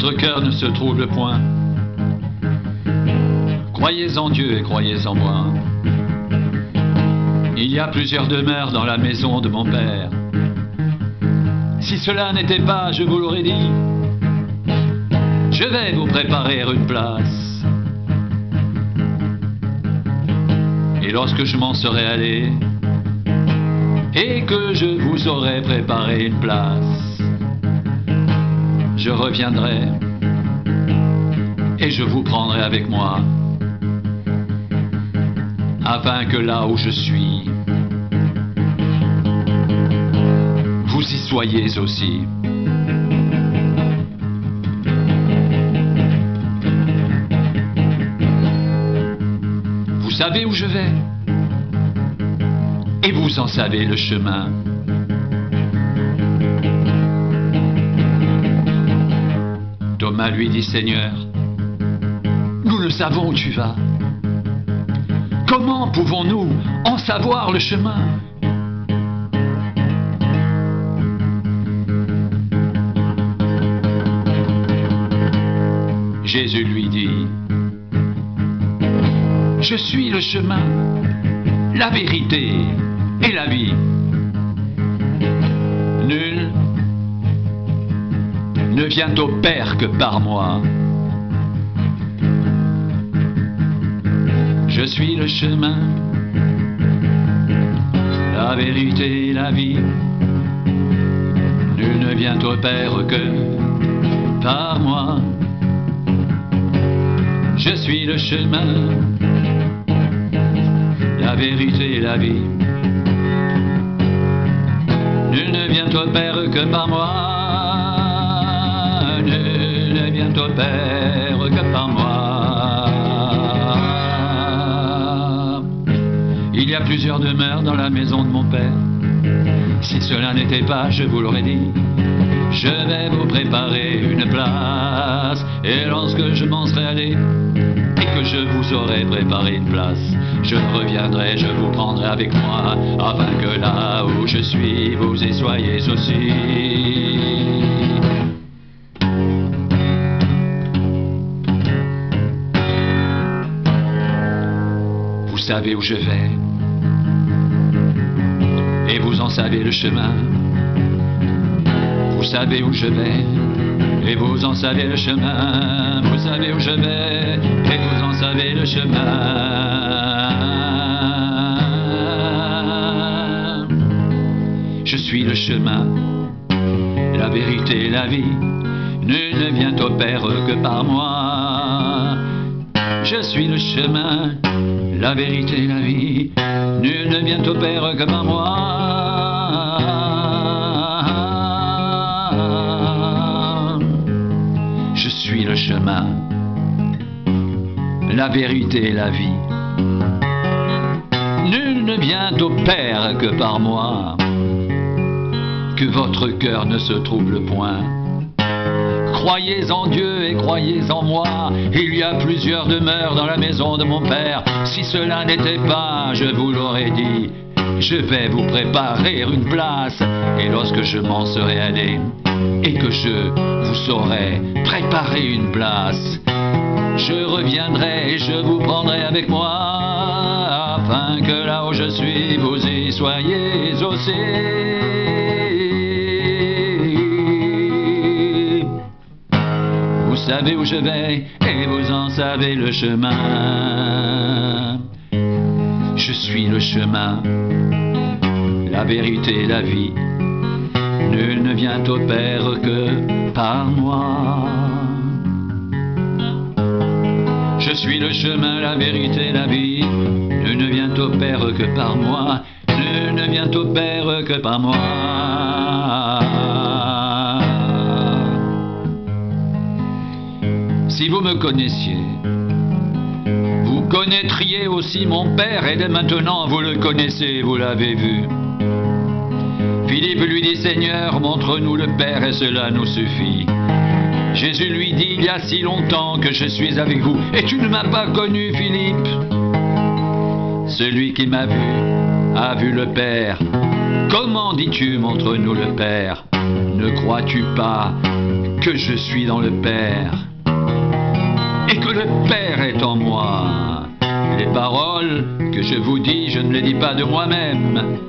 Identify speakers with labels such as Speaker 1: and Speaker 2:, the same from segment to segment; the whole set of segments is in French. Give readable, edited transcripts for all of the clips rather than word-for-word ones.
Speaker 1: votre cœur ne se trouble point. Croyez en Dieu et croyez en moi. Il y a plusieurs demeures dans la maison de mon Père. Si cela n'était pas, je vous l'aurais dit. Je vais vous préparer une place. Et lorsque je m'en serai allé, et que je vous aurai préparé une place, je reviendrai et je vous prendrai avec moi, afin que là où je suis, vous y soyez aussi. Vous savez où je vais, et vous en savez le chemin. Thomas lui dit: Seigneur, nous ne savons où tu vas. Comment pouvons-nous en savoir le chemin? Jésus lui dit: Je suis le chemin, la vérité et la vie. Nul ne vient au Père que par moi. Je suis le chemin, la vérité et la vie. Nul ne vient au Père que par moi. Je suis le chemin, la vérité et la vie. Nul ne vient au Père que par moi. Nul ne vient au Père que par moi. Il y a plusieurs demeures dans la maison de mon Père. Si cela n'était pas, je vous l'aurais dit. Je vais vous préparer une place. Et lorsque je m'en serai allé, et que je vous aurai préparé une place, je reviendrai, je vous prendrai avec moi, afin que là où je suis, vous y soyez aussi. Vous savez où je vais, et vous en savez le chemin. Vous savez où je vais, et vous en savez le chemin. Vous savez où je vais, et vous en savez le chemin. Je suis le chemin, la vérité et la vie. Nul ne vient au Père que par moi. Je suis le chemin, la vérité et la vie. Nul ne vient au Père que par moi. Je suis le chemin, la vérité et la vie. Nul ne vient au Père que par moi. Que votre cœur ne se trouble point. Croyez en Dieu et croyez en moi. Il y a plusieurs demeures dans la maison de mon Père. Si cela n'était pas, je vous l'aurais dit. Je vais vous préparer une place. Et lorsque je m'en serai allé, et que je vous aurai préparé une place, je reviendrai et je vous prendrai avec moi, afin que là où je suis, vous y soyez aussi. Vous savez où je vais, et vous en savez le chemin. Je suis le chemin, la vérité et la vie. Nul ne vient au Père que par moi. Je suis le chemin, la vérité et la vie. Nul ne vient au Père que par moi. Nul ne vient au Père que par moi. Si vous me connaissiez, vous connaîtriez aussi mon Père, et dès maintenant vous le connaissez, vous l'avez vu. Philippe lui dit: Seigneur, montre-nous le Père, et cela nous suffit. Jésus lui dit: il y a si longtemps que je suis avec vous, et tu ne m'as pas connu, Philippe. Celui qui m'a vu a vu le Père. Comment dis-tu, montre-nous le Père? Ne crois-tu pas que je suis dans le Père et que le Père est en moi. Les paroles que je vous dis, je ne les dis pas de moi-même.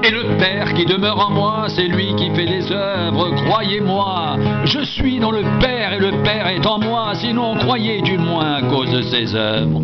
Speaker 1: Et le Père qui demeure en moi, c'est lui qui fait les œuvres, croyez-moi. Je suis dans le Père et le Père est en moi, sinon croyez du moins à cause de ses œuvres.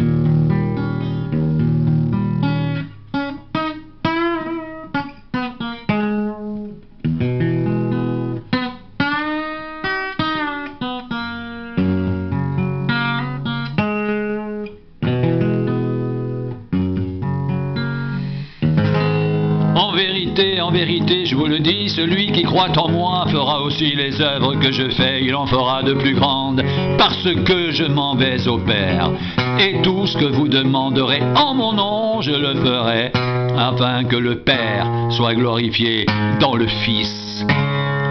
Speaker 1: En vérité, je vous le dis, celui qui croit en moi fera aussi les œuvres que je fais, il en fera de plus grandes, parce que je m'en vais au Père. Et tout ce que vous demanderez en mon nom, je le ferai, afin que le Père soit glorifié dans le Fils.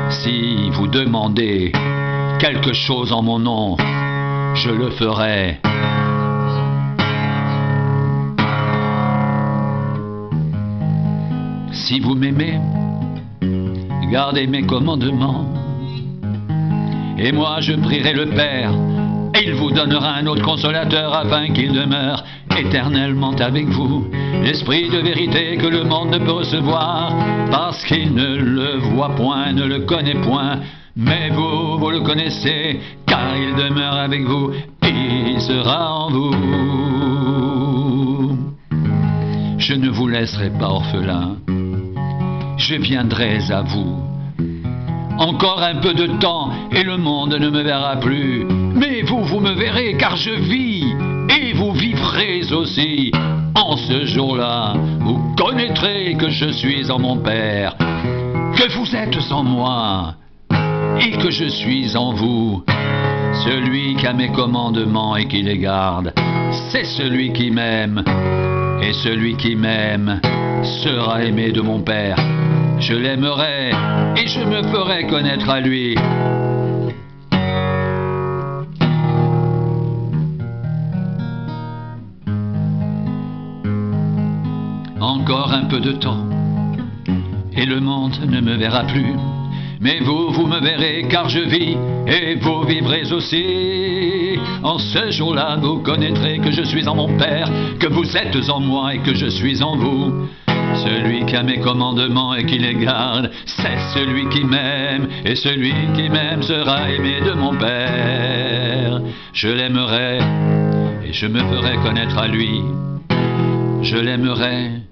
Speaker 1: Si vous demandez quelque chose en mon nom, je le ferai. Si vous m'aimez, gardez mes commandements. Et moi je prierai le Père, et il vous donnera un autre consolateur afin qu'il demeure éternellement avec vous. L'Esprit de vérité que le monde ne peut recevoir, parce qu'il ne le voit point, ne le connaît point. Mais vous, vous le connaissez, car il demeure avec vous, et il sera en vous. Je ne vous laisserai pas orphelin. Je viendrai à vous. Encore un peu de temps et le monde ne me verra plus. Mais vous, vous me verrez car je vis et vous vivrez aussi. En ce jour-là, vous connaîtrez que je suis en mon Père, que vous êtes en moi et que je suis en vous. Celui qui a mes commandements et qui les garde, c'est celui qui m'aime. Et celui qui m'aime sera aimé de mon Père. Je l'aimerai et je me ferai connaître à lui. Encore un peu de temps et le monde ne me verra plus. Mais vous, vous me verrez car je vis et vous vivrez aussi. En ce jour-là, vous connaîtrez que je suis en mon Père, que vous êtes en moi et que je suis en vous. Celui qui a mes commandements et qui les garde, c'est celui qui m'aime, et celui qui m'aime sera aimé de mon Père. Je l'aimerai et je me ferai connaître à lui. Je l'aimerai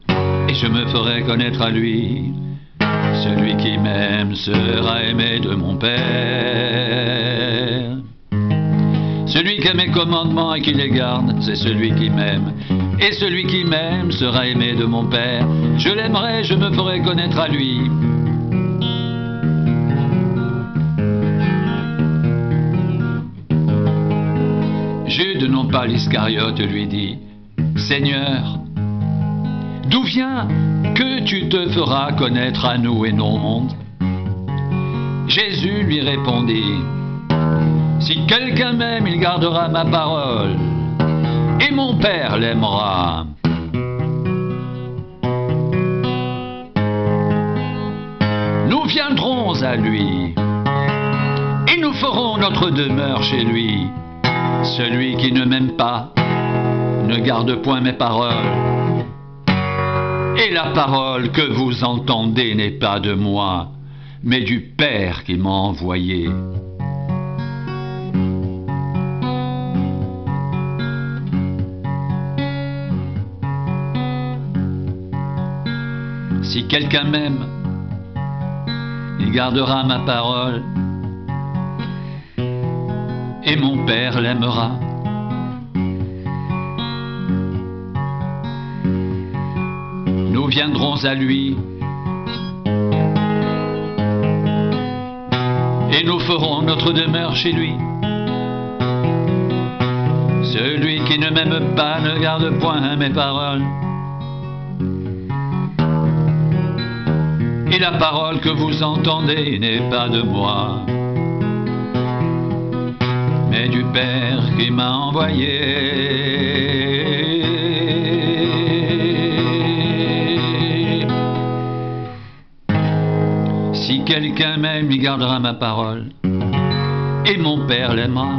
Speaker 1: et je me ferai connaître à lui. Celui qui m'aime sera aimé de mon Père. Celui qui a mes commandements et qui les garde, c'est celui qui m'aime. Et celui qui m'aime sera aimé de mon Père. Je l'aimerai, je me ferai connaître à lui. Jude, non pas l'Iscariote, lui dit: Seigneur, d'où vient que tu te feras connaître à nous et non au monde? Jésus lui répondit: Si quelqu'un m'aime, il gardera ma parole, et mon Père l'aimera. Nous viendrons à lui, et nous ferons notre demeure chez lui. Celui qui ne m'aime pas ne garde point mes paroles. Et la parole que vous entendez n'est pas de moi, mais du Père qui m'a envoyé. Si quelqu'un m'aime, il gardera ma parole, et mon Père l'aimera. Nous viendrons à lui, et nous ferons notre demeure chez lui. Celui qui ne m'aime pas ne garde point mes paroles. Et la parole que vous entendez n'est pas de moi, mais du Père qui m'a envoyé. Si quelqu'un m'aime, il gardera ma parole. et mon Père l'aimera.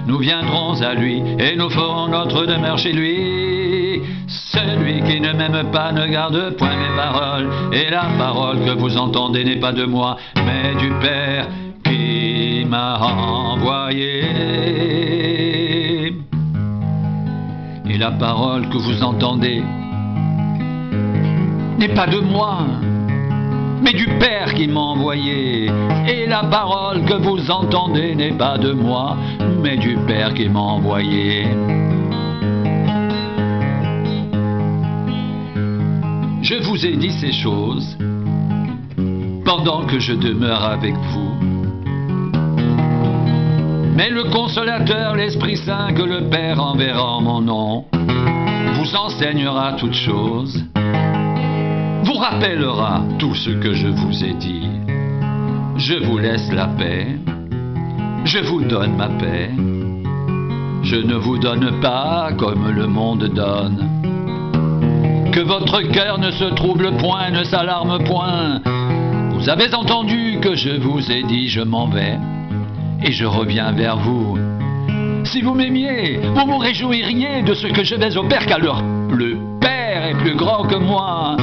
Speaker 1: Nous viendrons à lui et nous ferons notre demeure chez lui. Celui qui ne m'aime pas ne garde point mes paroles, et la parole que vous entendez n'est pas de moi, mais du Père qui m'a envoyé. Et la parole que vous entendez n'est pas de moi, mais du Père qui m'a envoyé. Et la parole que vous entendez n'est pas de moi, mais du Père qui m'a envoyé. Je vous ai dit ces choses pendant que je demeure avec vous. Mais le Consolateur, l'Esprit Saint, que le Père enverra en mon nom, vous enseignera toutes choses, vous rappellera tout ce que je vous ai dit. Je vous laisse la paix, je vous donne ma paix. Je ne vous donne pas comme le monde donne. Que votre cœur ne se trouble point, ne s'alarme point. Vous avez entendu que je vous ai dit, je m'en vais et je reviens vers vous. Si vous m'aimiez, vous vous réjouiriez de ce que je vais au Père, car le Père est plus grand que moi.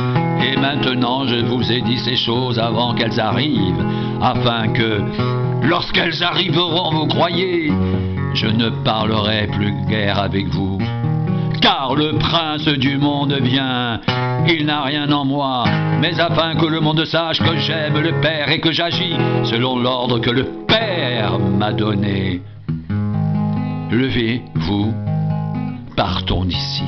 Speaker 1: Et maintenant je vous ai dit ces choses avant qu'elles arrivent, afin que, lorsqu'elles arriveront, vous croyez, je ne parlerai plus guère avec vous. Car le prince du monde vient, il n'a rien en moi, mais afin que le monde sache que j'aime le Père et que j'agis selon l'ordre que le Père m'a donné. Levez-vous, partons d'ici.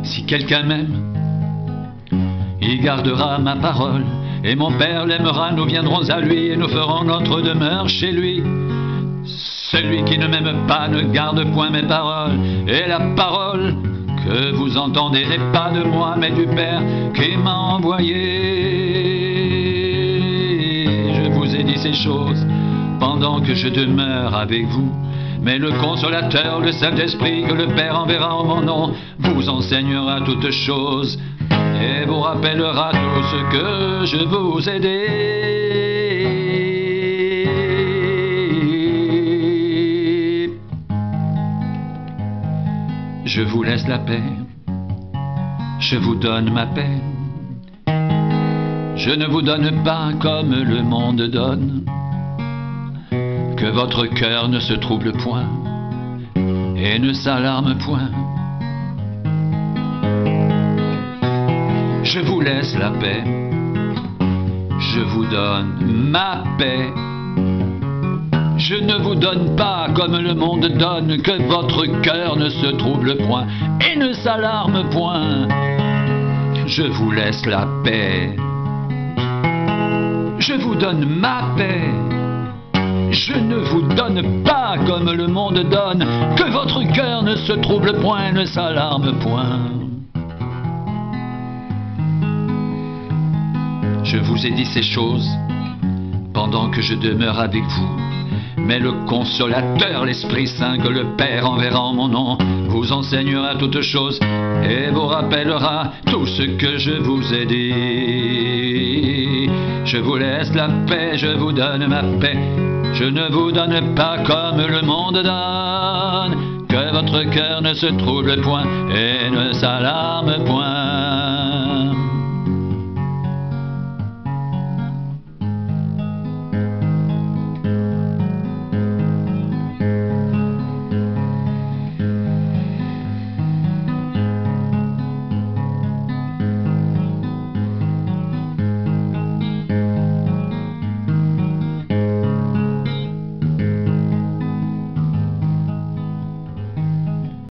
Speaker 1: Si quelqu'un m'aime, il gardera ma parole, et mon Père l'aimera, nous viendrons à lui, et nous ferons notre demeure chez lui. Celui qui ne m'aime pas ne garde point mes paroles, et la parole que vous entendez n'est pas de moi, mais du Père qui m'a envoyé. Je vous ai dit ces choses pendant que je demeure avec vous. Mais le Consolateur, le Saint-Esprit, que le Père enverra en mon nom, vous enseignera toutes choses et vous rappellera tout ce que je vous ai dit. Je vous laisse la paix, je vous donne ma paix. Je ne vous donne pas comme le monde donne. Que votre cœur ne se trouble point et ne s'alarme point. Je vous laisse la paix, je vous donne ma paix. Je ne vous donne pas comme le monde donne, que votre cœur ne se trouble point et ne s'alarme point. Je vous laisse la paix, je vous donne ma paix. Je ne vous donne pas comme le monde donne, que votre cœur ne se trouble point, ne s'alarme point. Je vous ai dit ces choses pendant que je demeure avec vous. Mais le Consolateur, l'Esprit Saint, que le Père enverra en mon nom, vous enseignera toutes choses et vous rappellera tout ce que je vous ai dit. Je vous laisse la paix, je vous donne ma paix. Je ne vous donne pas comme le monde donne, que votre cœur ne se trouble point et ne s'alarme point.